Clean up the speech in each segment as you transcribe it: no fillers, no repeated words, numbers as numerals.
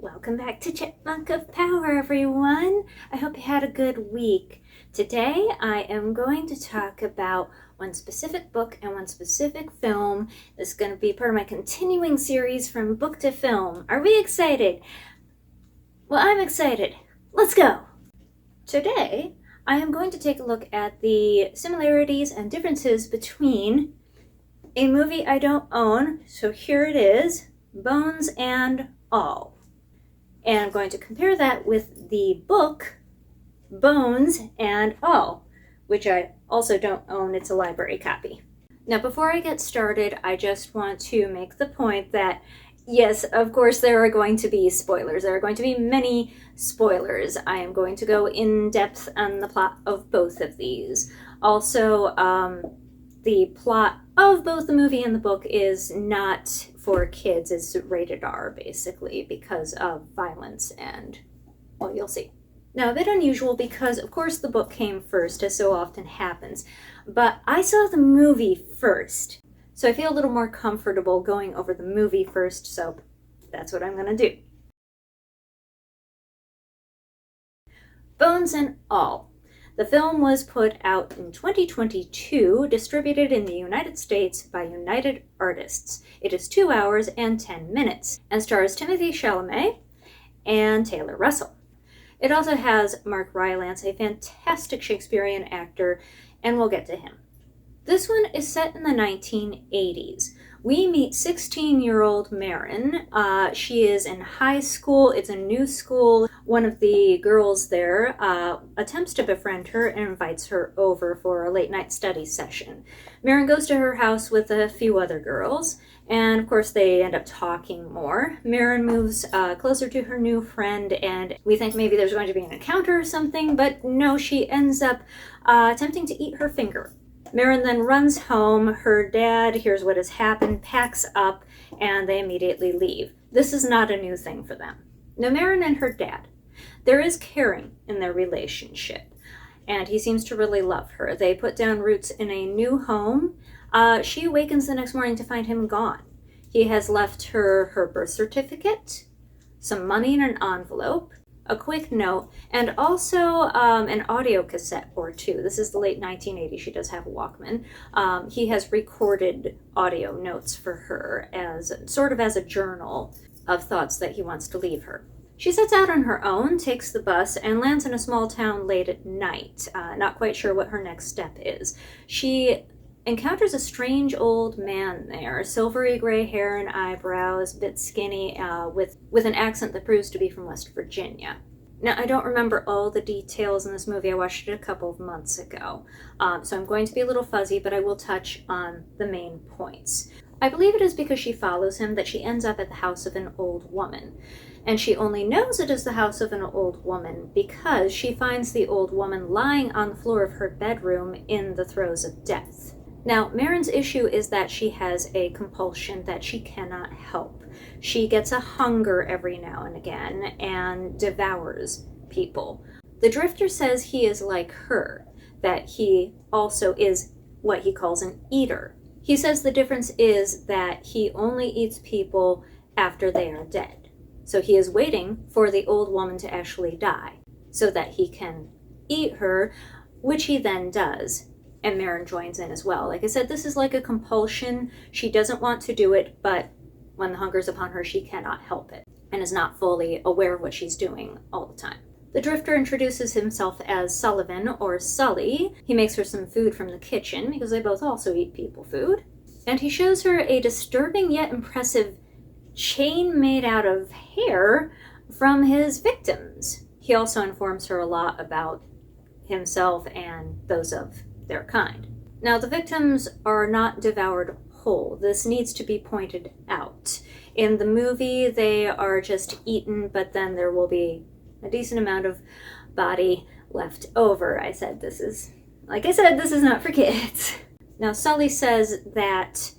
Welcome back to Chipmunk of Power, everyone. I hope you had a good week. Today I am going to talk about one specific book and one specific film. This is going to be part of my continuing series from book to film. Are we excited? Well, I'm excited. Let's go! Today I am going to take a look at the similarities and differences between a movie I don't own, so here it is, Bones and All. And I'm going to compare that with the book, Bones and All, which I also don't own. It's a library copy. Now, before I get started, I just want to make the point that, yes, of course, there are going to be spoilers. There are going to be many spoilers. I am going to go in depth on the plot of both of these. Also, the plot of both the movie and the book is not for kids. It's rated R, basically, because of violence and, well, you'll see. Now, a bit unusual because, of course, the book came first, as so often happens, but I saw the movie first, so I feel a little more comfortable going over the movie first, so that's what I'm going to do. Bones and All. The film was put out in 2022, distributed in the United States by United Artists. It is 2 hours and 10 minutes, and stars Timothée Chalamet and Taylor Russell. It also has Mark Rylance, a fantastic Shakespearean actor, and we'll get to him. This one is set in the 1980s. We meet 16-year-old Marin. She is in high school. It's a new school. One of the girls there attempts to befriend her and invites her over for a late-night study session. Marin goes to her house with a few other girls, and of course they end up talking more. Marin moves closer to her new friend, and we think maybe there's going to be an encounter or something, but no, she ends up attempting to eat her finger. Marin then runs home. Her dad hears what has happened, packs up, and they immediately leave. This is not a new thing for them. Now, Marin and her dad, there is caring in their relationship, and he seems to really love her. They put down roots in a new home. She awakens the next morning to find him gone. He has left her her birth certificate, some money in an envelope, a quick note, and also an audio cassette or two. This is the late 1980s. She does have a Walkman. He has recorded audio notes for her as sort of as a journal of thoughts that he wants to leave her. She sets out on her own, takes the bus, and lands in a small town late at night, not quite sure what her next step is. She encounters a strange old man there, silvery gray hair and eyebrows, a bit skinny, with an accent that proves to be from West Virginia. Now, I don't remember all the details in this movie. I watched it a couple of months ago, so I'm going to be a little fuzzy, but I will touch on the main points. I believe it is because she follows him that she ends up at the house of an old woman, and she only knows it is the house of an old woman because she finds the old woman lying on the floor of her bedroom in the throes of death. Now, Marin's issue is that she has a compulsion that she cannot help. She gets a hunger every now and again and devours people. The Drifter says he is like her, that he also is what he calls an eater. He says the difference is that he only eats people after they are dead. So he is waiting for the old woman to actually die so that he can eat her, which he then does. And Marin joins in as well. Like I said, this is like a compulsion. She doesn't want to do it, but when the hunger is upon her, she cannot help it and is not fully aware of what she's doing all the time. The Drifter introduces himself as Sullivan, or Sully. He makes her some food from the kitchen because they both also eat people food. And he shows her a disturbing yet impressive chain made out of hair from his victims. He also informs her a lot about himself and those of their kind. Now, the victims are not devoured whole. This needs to be pointed out. In the movie, they are just eaten, but then there will be a decent amount of body left over. Like I said, this is not for kids. Now, Sully says that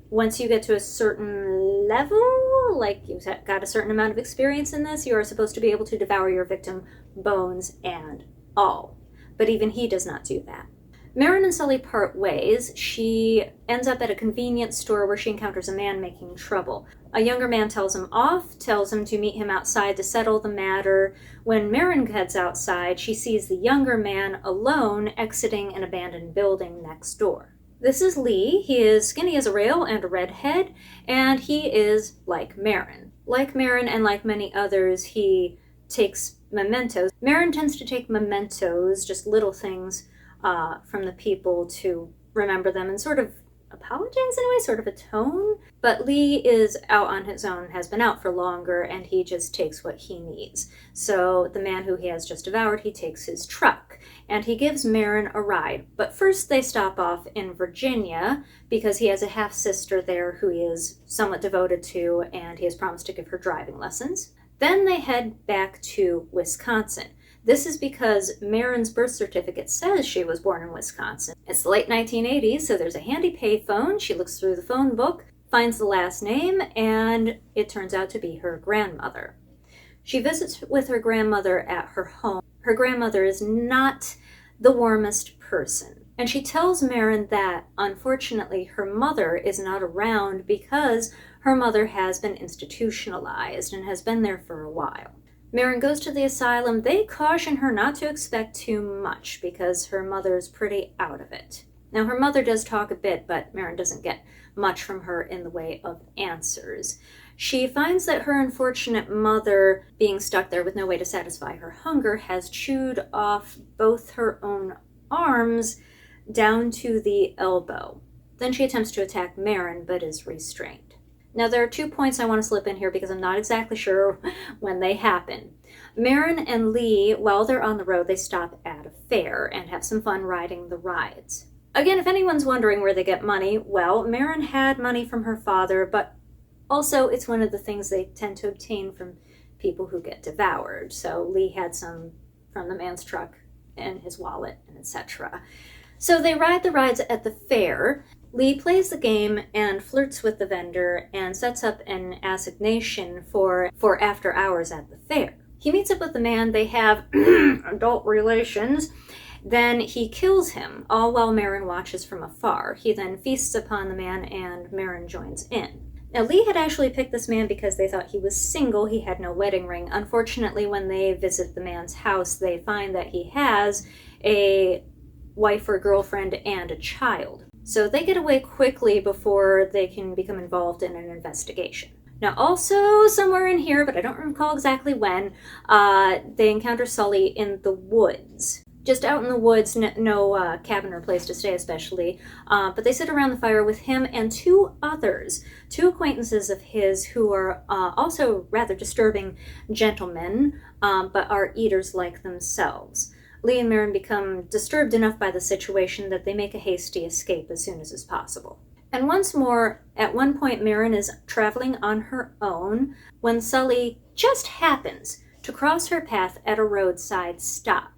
once you get to a certain level, like you've got a certain amount of experience in this, you are supposed to be able to devour your victim, bones and all. But even he does not do that. Marin and Sully part ways. She ends up at a convenience store where she encounters a man making trouble. A younger man tells him off, tells him to meet him outside to settle the matter. When Marin heads outside, she sees the younger man alone exiting an abandoned building next door. This is Lee. He is skinny as a rail and a redhead, and he is like Marin. Like Marin and like many others, he takes mementos. Marin tends to take mementos, just little things, from the people to remember them and sort of apologize in a way, sort of atone. But Lee is out on his own, has been out for longer, and he just takes what he needs. So the man who he has just devoured, he takes his truck, and he gives Marin a ride. But first they stop off in Virginia because he has a half-sister there who he is somewhat devoted to, and he has promised to give her driving lessons. Then they head back to Wisconsin. This is because Marin's birth certificate says she was born in Wisconsin. It's the late 1980s, so there's a handy payphone. She looks through the phone book, finds the last name, and it turns out to be her grandmother. She visits with her grandmother at her home. Her grandmother is not the warmest person, and she tells Marin that, unfortunately, her mother is not around because her mother has been institutionalized and has been there for a while. Marin goes to the asylum. They caution her not to expect too much because her mother's pretty out of it. Now, her mother does talk a bit, but Marin doesn't get much from her in the way of answers. She finds that her unfortunate mother, being stuck there with no way to satisfy her hunger, has chewed off both her own arms down to the elbow. Then she attempts to attack Marin, but is restrained. Now, there are 2 points I want to slip in here because I'm not exactly sure when they happen. Marin and Lee, while they're on the road, they stop at a fair and have some fun riding the rides. Again, if anyone's wondering where they get money, well, Marin had money from her father, but also it's one of the things they tend to obtain from people who get devoured. So Lee had some from the man's truck and his wallet and etc. So they ride the rides at the fair. Lee plays the game and flirts with the vendor and sets up an assignation for after hours at the fair. He meets up with the man, they have adult relations, then he kills him, all while Marin watches from afar. He then feasts upon the man and Marin joins in. Now, Lee had actually picked this man because they thought he was single, he had no wedding ring. Unfortunately, when they visit the man's house, they find that he has a wife or girlfriend and a child. So they get away quickly before they can become involved in an investigation. Now, also somewhere in here, but I don't recall exactly when, they encounter Sully in the woods. Just out in the woods, no cabin or place to stay especially, but they sit around the fire with him and 2 others, 2 acquaintances of his who are also rather disturbing gentlemen, but are eaters like themselves. Lee and Marin become disturbed enough by the situation that they make a hasty escape as soon as is possible. And once more, at one point, Marin is traveling on her own when Sully just happens to cross her path at a roadside stop.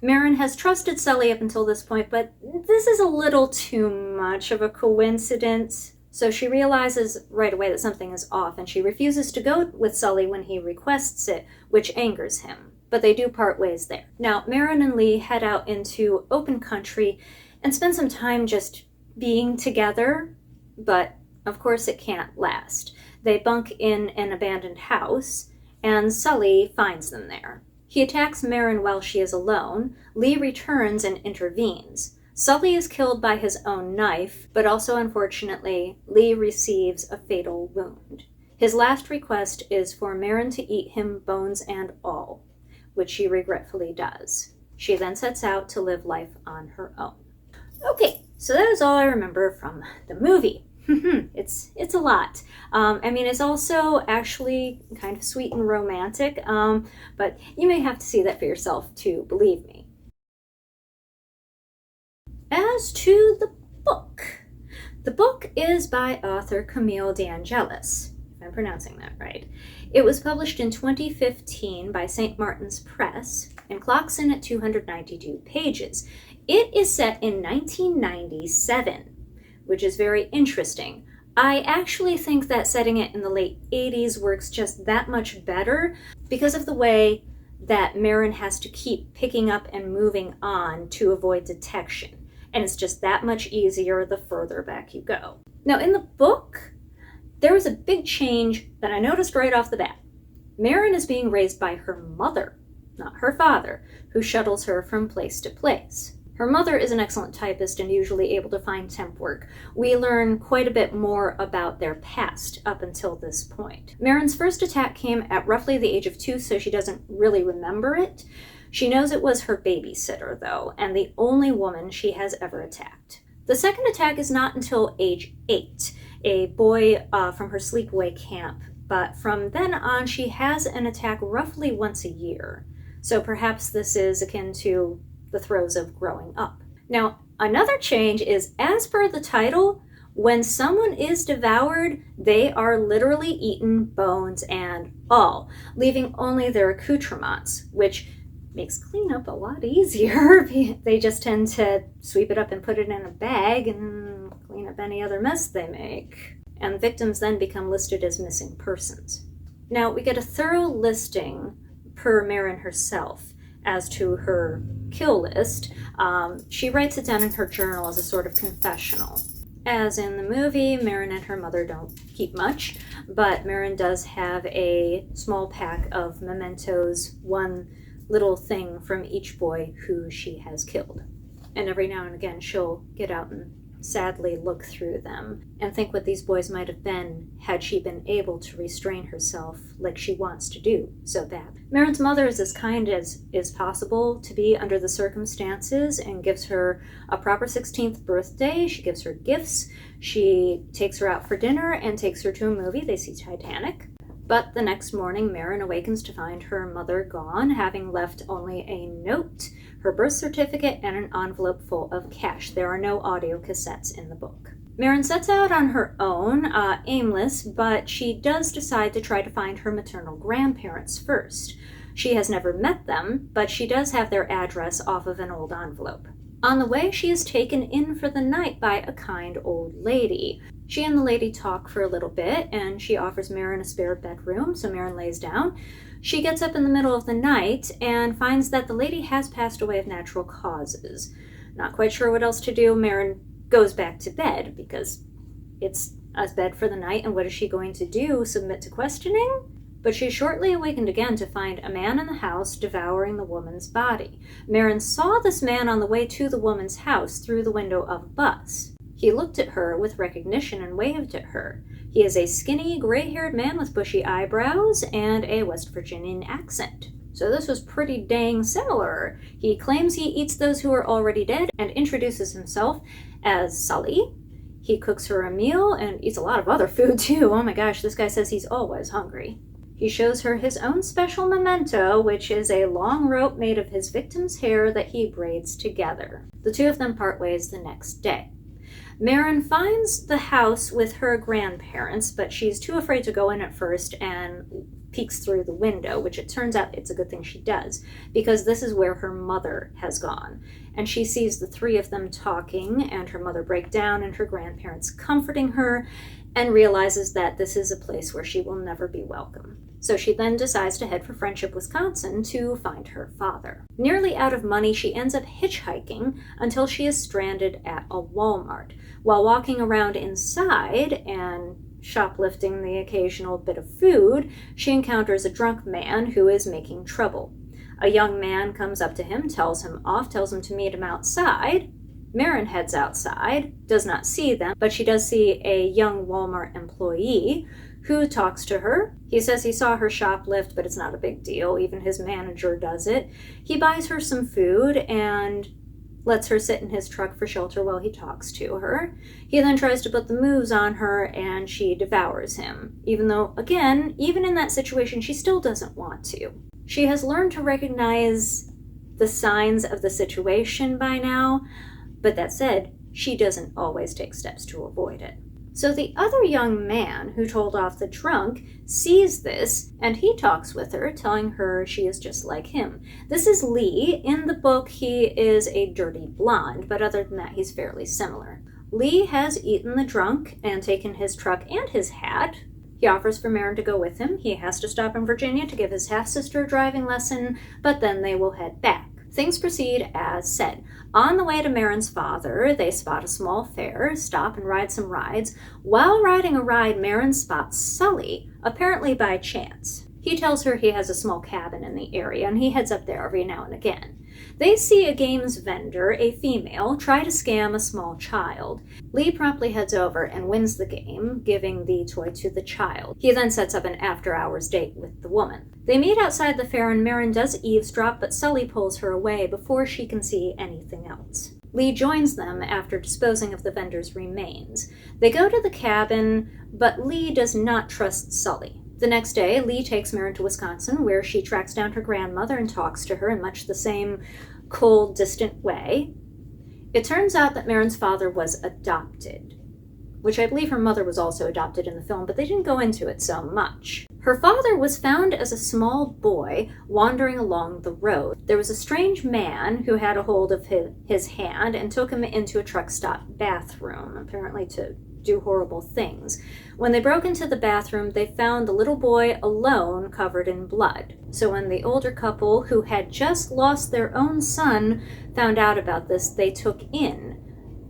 Marin has trusted Sully up until this point, but this is a little too much of a coincidence. So she realizes right away that something is off, and she refuses to go with Sully when he requests it, which angers him. But they do part ways there. Now, Marin and Lee head out into open country and spend some time just being together, but of course it can't last. They bunk in an abandoned house, and Sully finds them there. He attacks Marin while she is alone. Lee returns and intervenes. Sully is killed by his own knife, but also, unfortunately, Lee receives a fatal wound. His last request is for Marin to eat him bones and all, which she regretfully does. She then sets out to live life on her own. Okay, so that is all I remember from the movie. It's a lot. It's also actually kind of sweet and romantic, but you may have to see that for yourself to believe me. As to the book is by author Camille DeAngelis, if I'm pronouncing that right. It was published in 2015 by St. Martin's Press and clocks in at 292 pages. It is set in 1997, which is very interesting. I actually think that setting it in the late 80s works just that much better because of the way that Marin has to keep picking up and moving on to avoid detection. and it's just that much easier the further back you go. Now, in the book, there was a big change that I noticed right off the bat. Marin is being raised by her mother, not her father, who shuttles her from place to place. Her mother is an excellent typist and usually able to find temp work. We learn quite a bit more about their past up until this point. Marin's first attack came at roughly the age of 2, so she doesn't really remember it. She knows it was her babysitter, though, and the only woman she has ever attacked. The second attack is not until age 8, a boy from her sleepaway camp, but from then on she has an attack roughly once a year. So perhaps this is akin to the throes of growing up. Now, another change is, as per the title, when someone is devoured, they are literally eaten, bones and all, leaving only their accoutrements, which makes cleanup a lot easier. They just tend to sweep it up and put it in a bag and clean up any other mess they make. And victims then become listed as missing persons. Now, we get a thorough listing per Marin herself as to her kill list. She writes it down in her journal as a sort of confessional. As in the movie, Marin and her mother don't keep much, but Marin does have a small pack of mementos, one little thing from each boy who she has killed. And every now and again she'll get out and sadly look through them and think what these boys might have been had she been able to restrain herself like she wants to do so bad. Marin's mother is as kind as is possible to be under the circumstances and gives her a proper 16th birthday. She gives her gifts. She takes her out for dinner and takes her to a movie. They see Titanic. But the next morning, Marin awakens to find her mother gone, having left only a note, her birth certificate, and an envelope full of cash. There are no audio cassettes in the book. Marin sets out on her own, aimless, but she does decide to try to find her maternal grandparents first. She has never met them, but she does have their address off of an old envelope. On the way, she is taken in for the night by a kind old lady. She and the lady talk for a little bit, and she offers Marin a spare bedroom, so Marin lays down. She gets up in the middle of the night and finds that the lady has passed away of natural causes. Not quite sure what else to do, Marin goes back to bed because it's a bed for the night, and what is she going to do? Submit to questioning? But she's shortly awakened again to find a man in the house devouring the woman's body. Marin saw this man on the way to the woman's house through the window of a bus. He looked at her with recognition and waved at her. He is a skinny, gray-haired man with bushy eyebrows and a West Virginian accent. So this was pretty dang similar. He claims he eats those who are already dead and introduces himself as Sully. He cooks her a meal and eats a lot of other food too. Oh my gosh, this guy says he's always hungry. He shows her his own special memento, which is a long rope made of his victim's hair that he braids together. The two of them part ways the next day. Marin finds the house with her grandparents, but she's too afraid to go in at first and peeks through the window, which it turns out it's a good thing she does, because this is where her mother has gone. And she sees the three of them talking, and her mother break down, and her grandparents comforting her, and realizes that this is a place where she will never be welcome. So she then decides to head for Friendship, Wisconsin to find her father. Nearly out of money, she ends up hitchhiking until she is stranded at a Walmart. While walking around inside and shoplifting the occasional bit of food, she encounters a drunk man who is making trouble. A young man comes up to him, tells him to meet him outside. Marin heads outside, does not see them, but she does see a young Walmart employee who talks to her. He says he saw her shoplift, but it's not a big deal. Even his manager does it. He buys her some food and lets her sit in his truck for shelter while he talks to her. He then tries to put the moves on her, and she devours him. Even though, again, even in that situation, she still doesn't want to. She has learned to recognize the signs of the situation by now, but that said, she doesn't always take steps to avoid it. So the other young man who told off the drunk sees this, and he talks with her, telling her she is just like him. This is Lee. In the book, he is a dirty blonde, but other than that, he's fairly similar. Lee has eaten the drunk and taken his truck and his hat. He offers for Marin to go with him. He has to stop in Virginia to give his half-sister a driving lesson, but then they will head back. Things proceed as said. On the way to Marin's father, they spot a small fair, stop and ride some rides. While riding a ride, Marin spots Sully, apparently by chance. He tells her he has a small cabin in the area, and he heads up there every now and again. They see a games vendor, a female, try to scam a small child. Lee promptly heads over and wins the game, giving the toy to the child. He then sets up an after-hours date with the woman. They meet outside the fair, and Marin does eavesdrop, but Sully pulls her away before she can see anything else. Lee joins them after disposing of the vendor's remains. They go to the cabin, but Lee does not trust Sully. The next day, Lee takes Marin to Wisconsin, where she tracks down her grandmother and talks to her in much the same cold, distant way. It turns out that Marin's father was adopted, which I believe her mother was also adopted in the film, but they didn't go into it so much. Her father was found as a small boy wandering along the road. There was a strange man who had a hold of his hand and took him into a truck stop bathroom, apparently to do horrible things. When they broke into the bathroom, they found the little boy alone, covered in blood. So when the older couple, who had just lost their own son, found out about this, they took in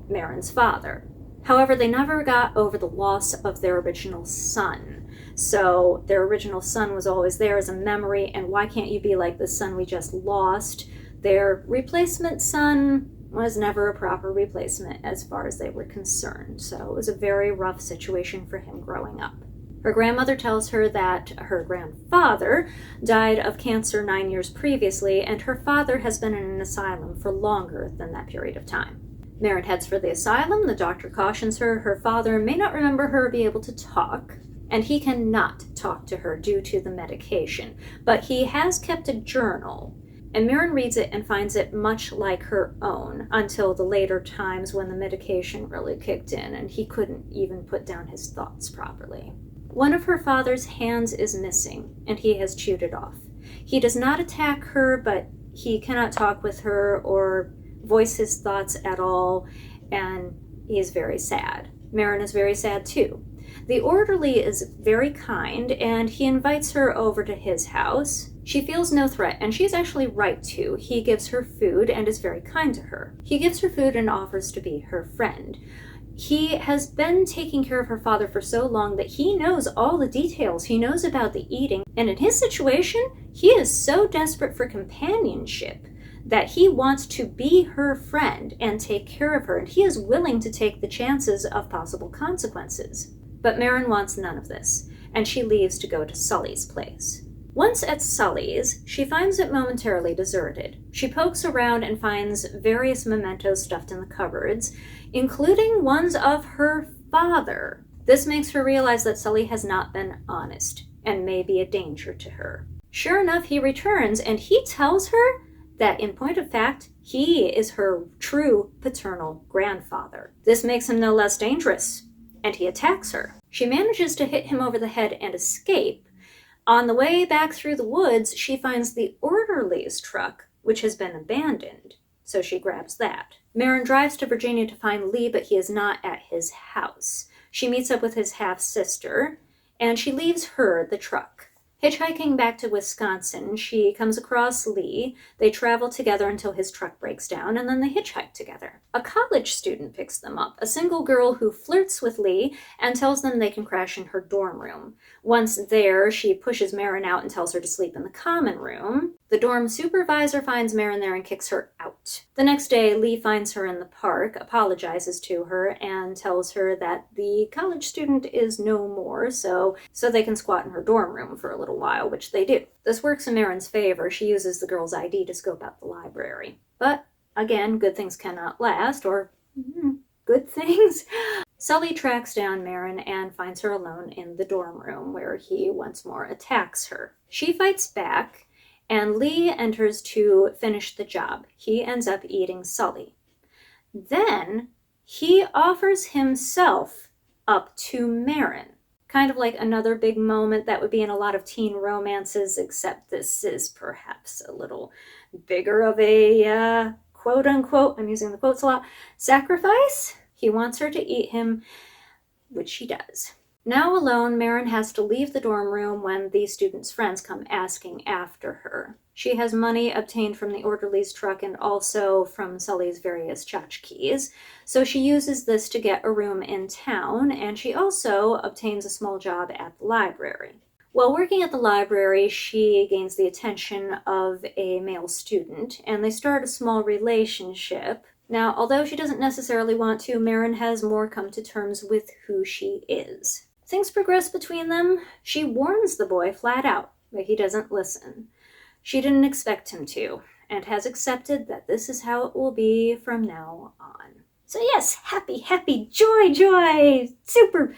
Marin's father. However, they never got over the loss of their original son. So their original son was always there as a memory, and why can't you be like the son we just lost? Their replacement son was never a proper replacement as far as they were concerned. So it was a very rough situation for him growing up. Her grandmother tells her that her grandfather died of cancer 9 years previously, and her father has been in an asylum for longer than that period of time. Marin heads for the asylum. The doctor cautions her father may not remember her or be able to talk, and he cannot talk to her due to the medication, but he has kept a journal. And Marin reads it and finds it much like her own until the later times when the medication really kicked in and he couldn't even put down his thoughts properly. One of her father's hands is missing, and he has chewed it off. He does not attack her, but he cannot talk with her or voice his thoughts at all, and he is very sad. Marin is very sad too. The orderly is very kind, and he invites her over to his house. She feels no threat, and she's actually right to. He gives her food and is very kind to her. He gives her food and offers to be her friend. He has been taking care of her father for so long that he knows all the details. He knows about the eating, and in his situation, he is so desperate for companionship that he wants to be her friend and take care of her, and he is willing to take the chances of possible consequences. But Marin wants none of this, and she leaves to go to Sully's place. Once at Sully's, she finds it momentarily deserted. She pokes around and finds various mementos stuffed in the cupboards, including ones of her father. This makes her realize that Sully has not been honest and may be a danger to her. Sure enough, he returns, and he tells her that, in point of fact, he is her true paternal grandfather. This makes him no less dangerous, and he attacks her. She manages to hit him over the head and escape. On the way back through the woods, she finds the orderly's truck, which has been abandoned, so she grabs that. Marin drives to Virginia to find Lee, but he is not at his house. She meets up with his half-sister, and she leaves her the truck. Hitchhiking back to Wisconsin, she comes across Lee. They travel together until his truck breaks down, and then they hitchhike together. A college student picks them up, a single girl who flirts with Lee and tells them they can crash in her dorm room. Once there, she pushes Marin out and tells her to sleep in the common room. The dorm supervisor finds Marin there and kicks her out. The next day, Lee finds her in the park, apologizes to her, and tells her that the college student is no more, so they can squat in her dorm room for a little while, which they do. This works in Marin's favor. She uses the girl's ID to scope out the library. But, again, good things cannot last, or good things. Sully tracks down Marin and finds her alone in the dorm room, where he once more attacks her. She fights back, and Lee enters to finish the job. He ends up eating Sully. Then, he offers himself up to Marin. Kind of like another big moment that would be in a lot of teen romances, except this is perhaps a little bigger of a, quote-unquote, I'm using the quotes a lot, sacrifice. He wants her to eat him, which she does. Now alone, Marin has to leave the dorm room when the student's friends come asking after her. She has money obtained from the orderly's truck and also from Sully's various tchotchkes. So she uses this to get a room in town, and she also obtains a small job at the library. While working at the library, she gains the attention of a male student, and they start a small relationship. Now, although she doesn't necessarily want to, Marin has more come to terms with who she is. Things progress between them. She warns the boy flat out, but he doesn't listen. She didn't expect him to, and has accepted that this is how it will be from now on. So yes, happy, joy, super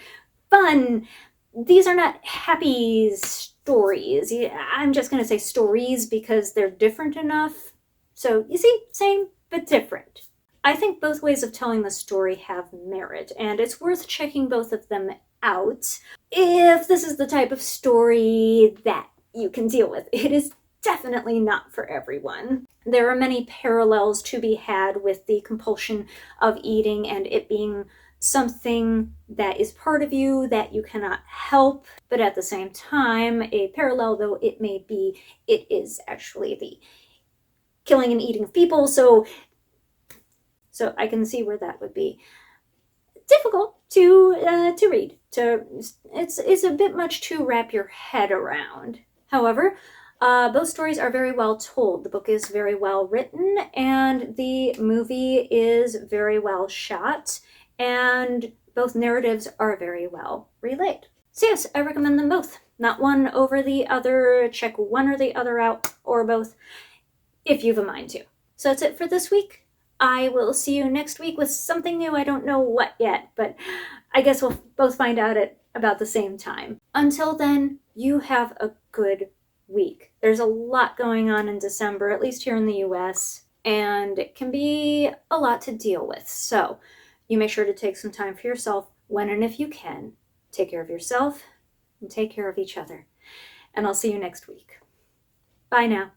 fun. These are not happy stories. I'm just going to say stories because they're different enough. So, you see, same but different. I think both ways of telling the story have merit, and it's worth checking both of them out if this is the type of story that you can deal with. It is definitely not for everyone. There are many parallels to be had with the compulsion of eating and it being something that is part of you that you cannot help, but at the same time, a parallel though it may be, it is actually the killing and eating of people, so I can see where that would be difficult to read. It's a bit much to wrap your head around. However, both stories are very well told. The book is very well written, and the movie is very well shot, and both narratives are very well relayed. So yes, I recommend them both. Not one over the other. Check one or the other out, or both, if you've a mind to. So that's it for this week. I will see you next week with something new. I don't know what yet, but I guess we'll both find out at about the same time. Until then, you have a good week. There's a lot going on in December, at least here in the US, and it can be a lot to deal with. So you make sure to take some time for yourself when and if you can. Take care of yourself and take care of each other. And I'll see you next week. Bye now.